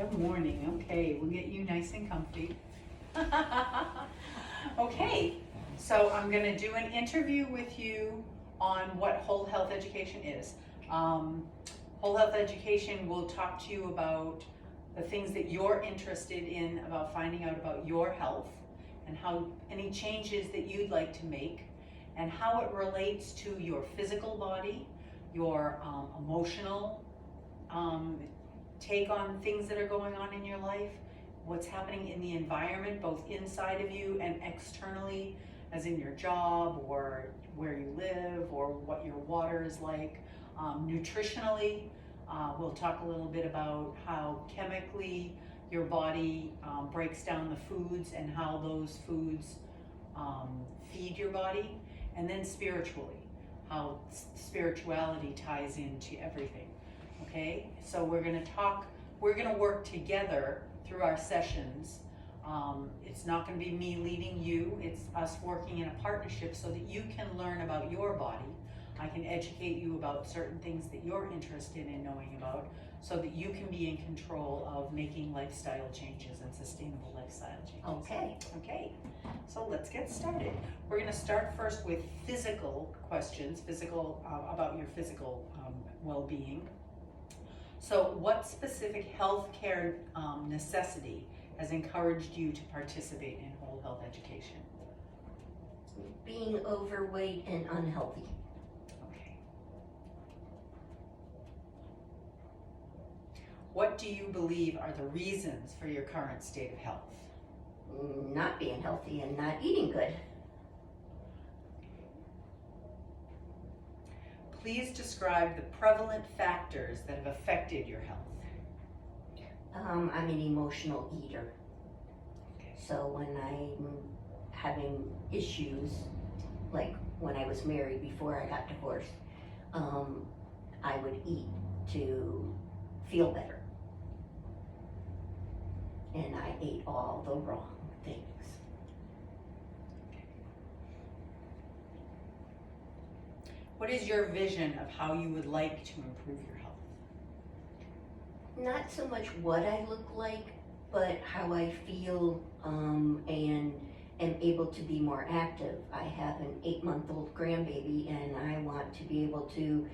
Good morning. Okay, we'll get you nice and comfy. Okay, so I'm going to do an interview with you on what whole health education is. Whole health education will talk to you about the things that you're interested in, about finding out about your health and how any changes that you'd like to make and how it relates to your physical body, your emotional take on things that are going on in your life, what's happening in the environment, both inside of you and externally, as in your job or where you live or what your water is like. Nutritionally, we'll talk a little bit about how chemically your body breaks down the foods and how those foods feed your body. And then spiritually, how spirituality ties into everything. Okay, so we're going to work together through our sessions. It's not going to be me leading you, it's us working in a partnership so that you can learn about your body. I can educate you about certain things that you're interested in knowing about so that you can be in control of making lifestyle changes and sustainable lifestyle changes. Okay, so let's get started. We're going to start first with physical questions, about your physical well-being. So what specific healthcare necessity has encouraged you to participate in whole health education? Being overweight and unhealthy. Okay. What do you believe are the reasons for your current state of health? Not being healthy and not eating good. Please describe the prevalent factors that have affected your health. I'm an emotional eater. Okay. So when I'm having issues, like when I was married before I got divorced, I would eat to feel better. And I ate all the wrong things. What is your vision of how you would like to improve your health? Not so much what I look like, but how I feel and am able to be more active. I have an 8-month-old grandbaby and I want to be able to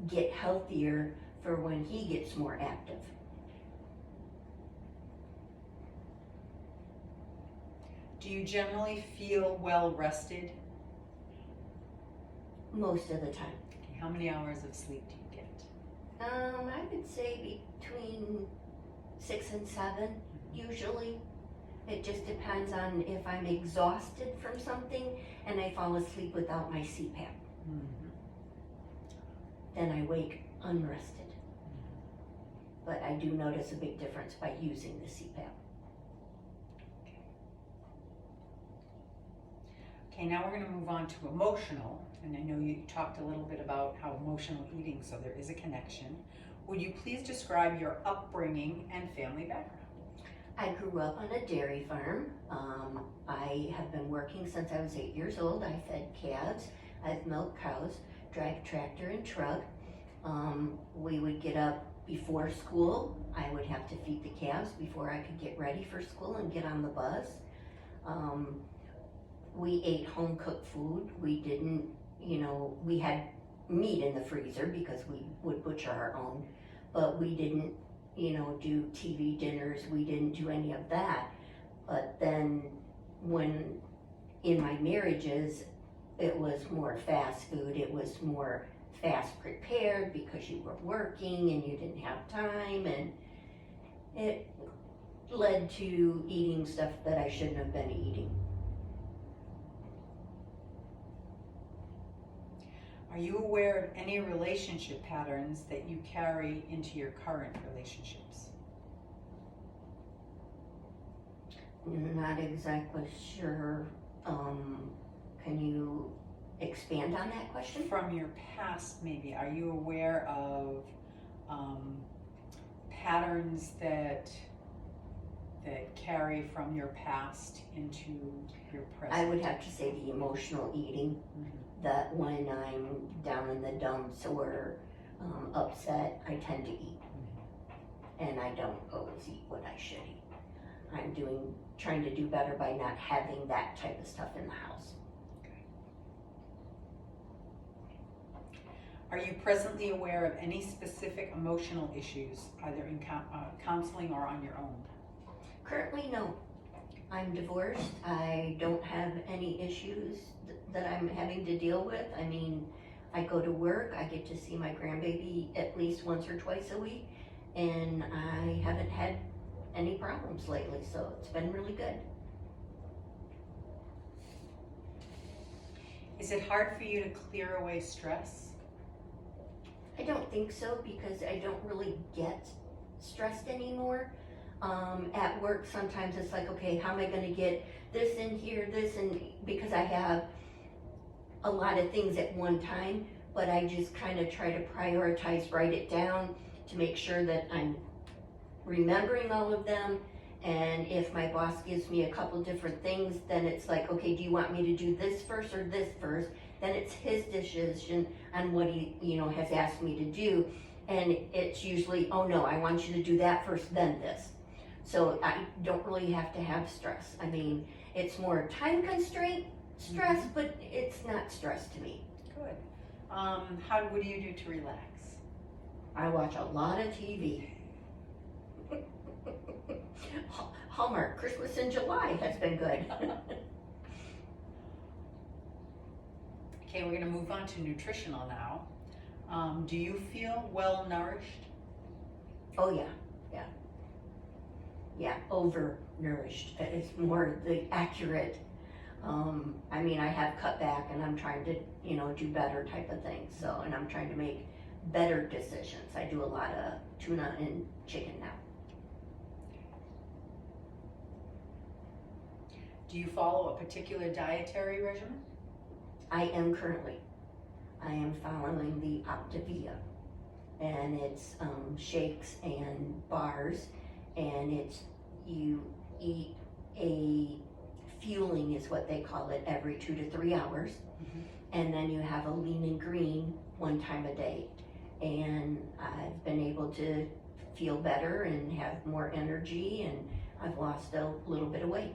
get healthier for when he gets more active. Do you generally feel well rested? Most of the time. Okay, how many hours of sleep do you get? I would say between 6 and 7, usually. It just depends on if I'm exhausted from something and I fall asleep without my CPAP. Mm-hmm. Then I wake unrested. But I do notice a big difference by using the CPAP. Okay, now we're going to move on to emotional, and I know you talked a little bit about how emotional eating, so there is a connection. Would you please describe your upbringing and family background? I grew up on a dairy farm. I have been working since I was 8 years old. I fed calves, I've milked cows, drive a tractor and truck. We would get up before school. I would have to feed the calves before I could get ready for school and get on the bus. We ate home cooked food. We didn't, we had meat in the freezer because we would butcher our own, but we didn't, do TV dinners. We didn't do any of that. But then when in my marriages, it was more fast food. It was more fast prepared because you were working and you didn't have time, and it led to eating stuff that I shouldn't have been eating. Are you aware of any relationship patterns that you carry into your current relationships? Not exactly sure. Can you expand on that question? From your past, maybe, are you aware of patterns that carry from your past into your present? I would have to say the emotional eating. Mm-hmm. That when I'm down in the dumps or upset, I tend to eat. and I don't always eat what I should eat. I'm trying to do better by not having that type of stuff in the house. Are you presently aware of any specific emotional issues, either in counseling or on your own? Currently, no. I'm divorced. I don't have any issues that I'm having to deal with. I mean, I go to work, I get to see my grandbaby at least once or twice a week, and I haven't had any problems lately, so it's been really good. Is it hard for you to clear away stress? I don't think so, because I don't really get stressed anymore. At work, sometimes it's like, okay, how am I gonna get this in here, this, and because I have a lot of things at one time, but I just kind of try to prioritize, write it down to make sure that I'm remembering all of them. And if my boss gives me a couple different things, then it's like, okay, do you want me to do this first or this first? Then it's his decision on what he, has asked me to do. And it's usually, oh no, I want you to do that first, then this. So I don't really have to have stress. I mean, it's more time constraint stress, but it's not stress to me. Good. What do you do to relax? I watch a lot of TV. Hallmark, Christmas in July has been good. Okay, we're gonna move on to nutritional now. Do you feel well nourished? Oh yeah. Yeah, overnourished is more the accurate. I mean, I have cut back and I'm trying to, do better type of things. So, and I'm trying to make better decisions. I do a lot of tuna and chicken now. Do you follow a particular dietary regimen? I am following the Optavia, and it's shakes and bars, and it's you eat a fueling is what they call it every 2 to 3 hours, and then you have a lean and green 1 time a day, and I've been able to feel better and have more energy, and I've lost a little bit of weight.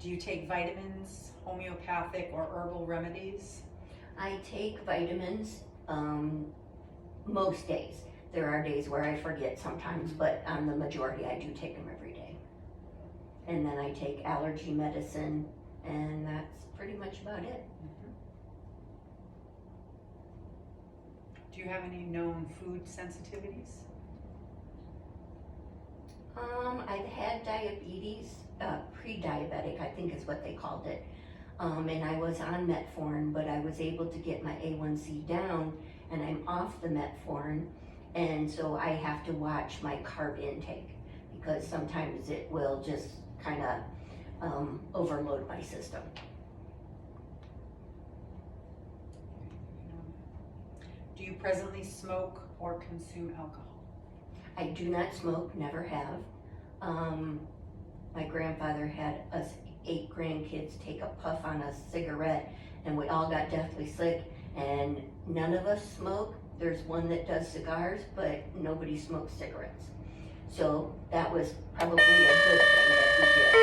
Do you take vitamins, homeopathic or herbal remedies? I take vitamins most days. There are days where I forget sometimes, but on the majority I do take them every day. And then I take allergy medicine, and that's pretty much about it. Do you have any known food sensitivities? I've had diabetes, pre-diabetic, I think is what they called it. And I was on metformin, but I was able to get my A1C down, and I'm off the metformin. And so I have to watch my carb intake, because sometimes it will just kind of overload my system. Do you presently smoke or consume alcohol? I do not smoke, never have. My grandfather had us 8 grandkids take a puff on a cigarette, and we all got deathly sick, and none of us smoke. There's one that does cigars, but nobody smokes cigarettes. So that was probably a good thing that we did.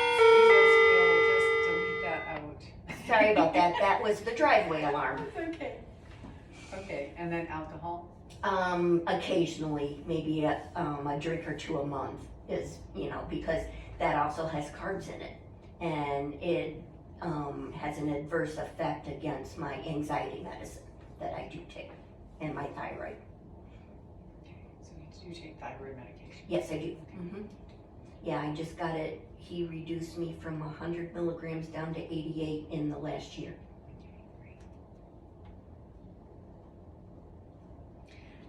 Excuse us, we'll just delete that out. Sorry about that. That was the driveway alarm. That's okay. Okay, and then alcohol? Occasionally, maybe a drink or 2 a month is, because that also has carbs in it, and it has an adverse effect against my anxiety medicine that I do take, and my thyroid. Okay, so you do take thyroid medication? Yes, I do. Yeah, I just got it. He reduced me from 100 milligrams down to 88 in the last year.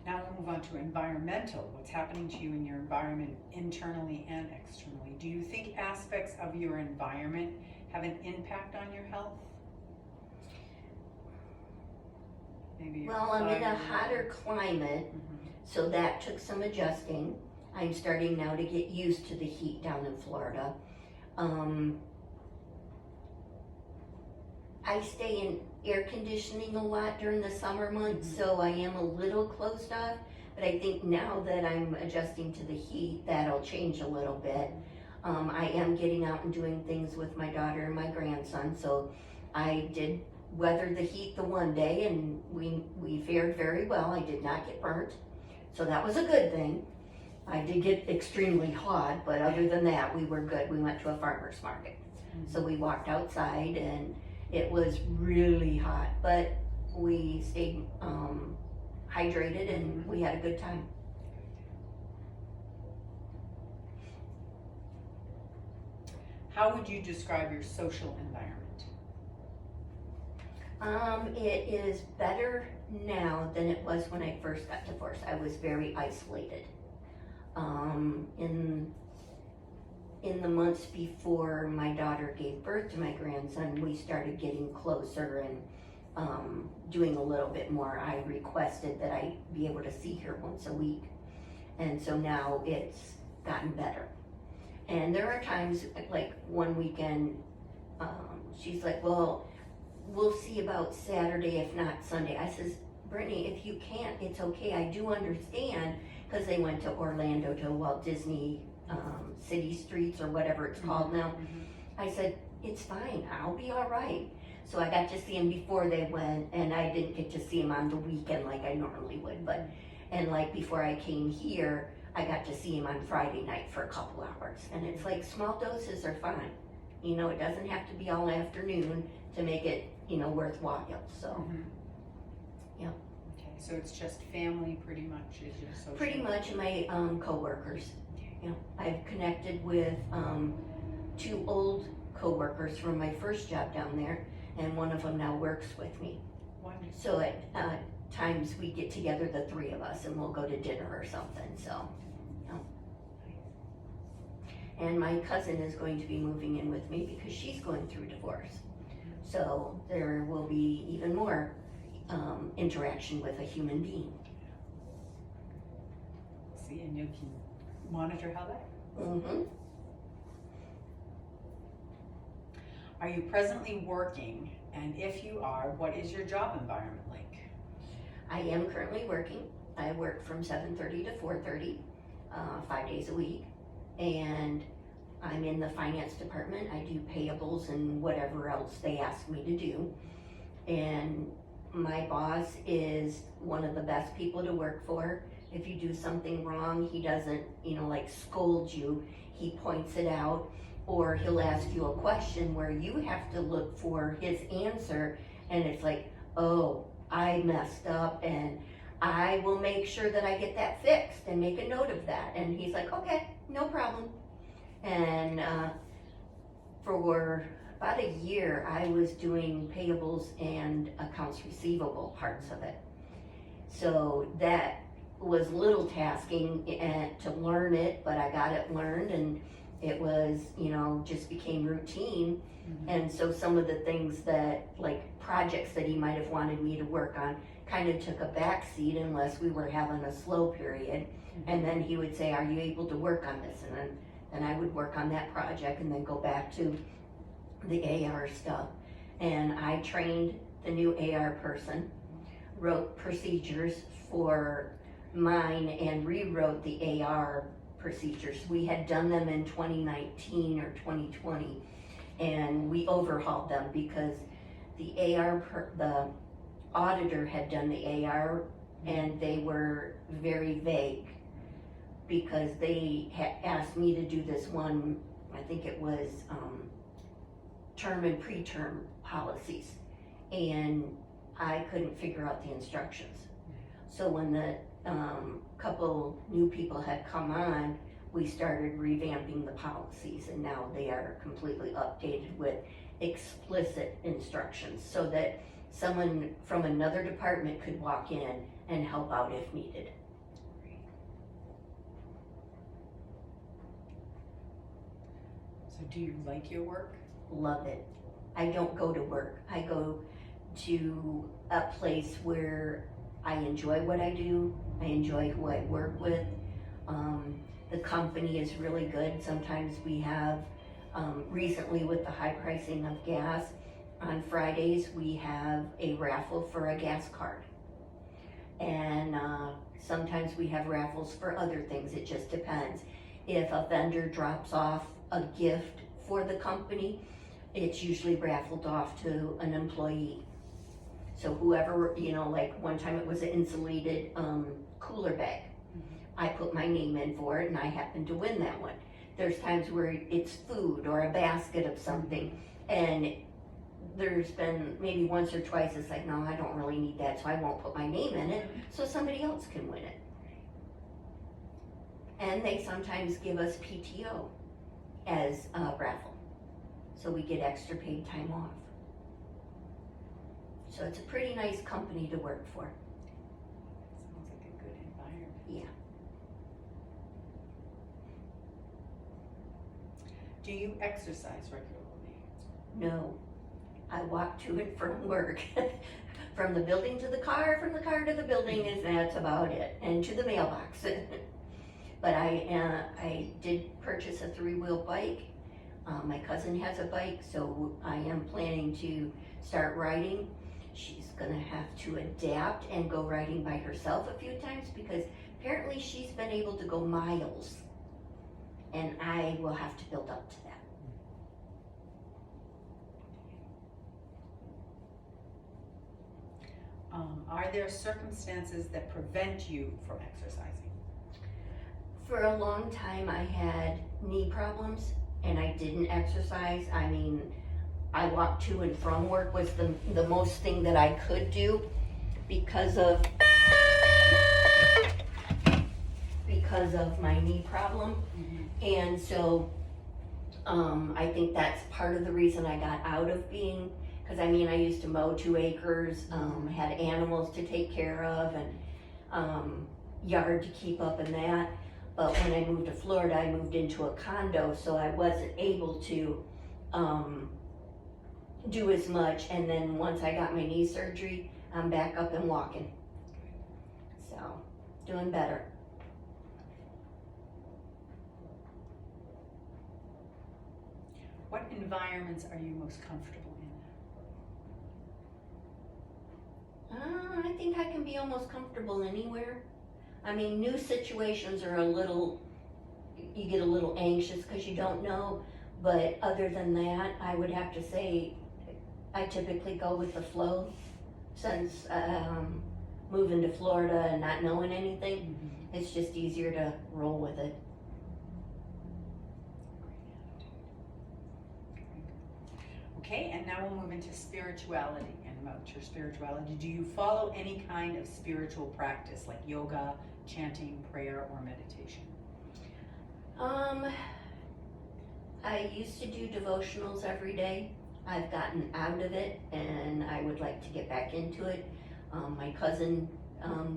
Now we'll move on to environmental. What's happening to you in your environment internally and externally? Do you think aspects of your environment have an impact on your health? Maybe Well, I'm in a hotter climate, so that took some adjusting. I'm starting now to get used to the heat down in Florida. I stay in air conditioning a lot during the summer months, so I am a little closed off. But I think now that I'm adjusting to the heat, that'll change a little bit. I am getting out and doing things with my daughter and my grandson, so I did weather the heat the one day, and we fared very well. I did not get burnt, so that was a good thing. I did get extremely hot, but other than that, we were good. We went to a farmer's market, so we walked outside, and it was really hot, but we stayed hydrated, and we had a good time. How would you describe your social environment? It is better now than it was when I first got divorced. I was very isolated. In the months before my daughter gave birth to my grandson, we started getting closer and doing a little bit more. I requested that I be able to see her once a week, and so now it's gotten better. And there are times, like one weekend, she's like, well, we'll see about Saturday, if not Sunday. I says, Brittany, if you can't, it's okay. I do understand, because they went to Orlando to Walt Disney City Streets or whatever it's called now. I said, it's fine, I'll be all right. So I got to see him before they went, and I didn't get to see him on the weekend like I normally would. And like before I came here, I got to see him on Friday night for a couple hours. And it's like, small doses are fine. You know, it doesn't have to be all afternoon to make it, you know, worthwhile, so. Yeah. Okay, so it's just family pretty much is your social? Pretty much, my co-workers. You know, I've connected with 2 old co-workers from my first job down there, and one of them now works with me. Wonderful. So at times we get together, the 3 of us, and we'll go to dinner or something, so. You know. And my cousin is going to be moving in with me because she's going through divorce. So there will be even more interaction with a human being. See, and you can monitor how that. Are you presently working? And if you are, what is your job environment like? I am currently working. I work from 7:30 to 4:30, 5 days a week. And I'm in the finance department. I do payables and whatever else they ask me to do. And my boss is one of the best people to work for. If you do something wrong, he doesn't, you know, like scold you. He points it out, or he'll ask you a question where you have to look for his answer, and it's like, oh, I messed up, and I will make sure that I get that fixed and make a note of that. And he's like, okay, no problem. And for about a year, I was doing payables and accounts receivable parts of it. So that was a little tasking to learn it, but I got it learned, and it was, you know, just became routine. And so some of the things that, like projects that he might have wanted me to work on, kind of took a back seat unless we were having a slow period. And then he would say, are you able to work on this? And then I would work on that project and then go back to the AR stuff. And I trained the new AR person, wrote procedures for mine, and rewrote the AR procedures. We had done them in 2019 or 2020, and we overhauled them because the the auditor had done the AR, and they were very vague because they had asked me to do this one, I think it was term and preterm policies, and I couldn't figure out the instructions. So when the couple new people had come on, we started revamping the policies, and now they are completely updated with explicit instructions so that someone from another department could walk in and help out if needed. So do you like your work? Love it. I don't go to work. I go to a place where I enjoy what I do. I enjoy who I work with. The company is really good. Sometimes we have, recently with the high pricing of gas, on Fridays, we have a raffle for a gas card. And sometimes we have raffles for other things, it just depends. If a vendor drops off a gift for the company, it's usually raffled off to an employee. So whoever, like one time it was an insulated cooler bag. I put my name in for it and I happened to win that one. There's times where it's food or a basket of something, and there's been maybe once or twice it's like, no, I don't really need that, so I won't put my name in it, so somebody else can win it. And they sometimes give us PTO as a raffle, so we get extra paid time off. So it's a pretty nice company to work for. Sounds like a good environment. Yeah. Do you exercise regularly? No, I walk to and from work. From the building to the car, from the car to the building, that's about it, and to the mailbox. But I did purchase a 3-wheel bike. My cousin has a bike, so I am planning to start riding. She's gonna have to adapt and go riding by herself a few times because apparently she's been able to go miles, and I will have to build up to that. Are there circumstances that prevent you from exercising? For a long time, I had knee problems and I didn't exercise. I mean, I walked to and from work was the most thing that I could do because of my knee problem. And so I think that's part of the reason I got out of being, because I mean, I used to mow 2 acres, had animals to take care of, and yard to keep up and that. But when I moved to Florida, I moved into a condo, so I wasn't able to do as much. And then once I got my knee surgery, I'm back up and walking. So, doing better. What environments are you most comfortable in? I think I can be almost comfortable anywhere. I mean, new situations are you get a little anxious because you don't know, but other than that, I would have to say I typically go with the flow. Since moving to Florida and not knowing anything, it's just easier to roll with it. Okay, and now we'll move into spirituality and about your spirituality. Do you follow any kind of spiritual practice like yoga, chanting, prayer, or meditation? I used to do devotionals every day. I've gotten out of it and I would like to get back into it. My cousin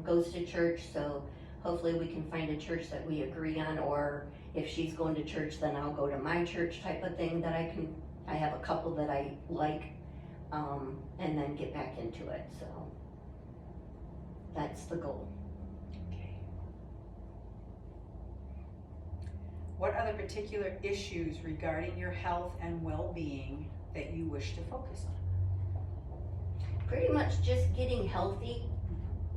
goes to church, so hopefully we can find a church that we agree on, or if she's going to church, then I'll go to my church type of thing that I have a couple that I like, and then get back into it, so that's the goal. Okay. What other particular issues regarding your health and well-being that you wish to focus on? Pretty much just getting healthy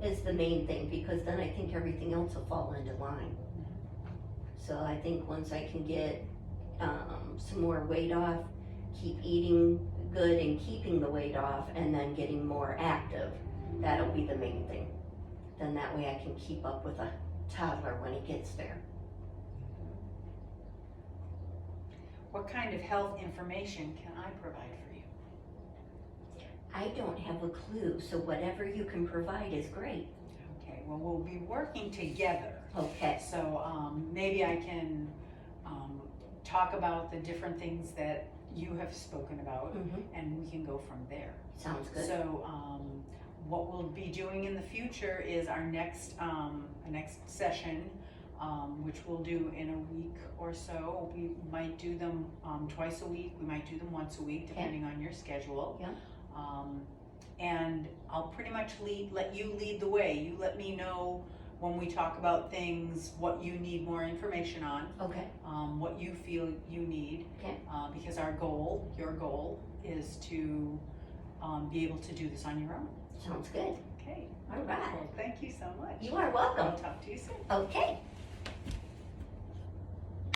is the main thing, because then I think everything else will fall into line. So I think once I can get some more weight off, keep eating good and keeping the weight off, and then getting more active, that'll be the main thing. Then that way I can keep up with a toddler when he gets there. What kind of health information can I provide for you? I don't have a clue, so whatever you can provide is great. Okay, well, we'll be working together. Okay. So maybe I can talk about the different things that you have spoken about, and we can go from there. Sounds good. So what we'll be doing in the future is our next session, which we'll do in a week or so. We might do them twice a week. We might do them once a week, depending on your schedule. Yeah. And I'll pretty much let you lead the way. You let me know when we talk about things, what you need more information on, Okay. what you feel you need. Okay. Because your goal is to be able to do this on your own. Sounds good. Okay, All right. well, thank you so much. You are welcome. I'll talk to you soon. Okay.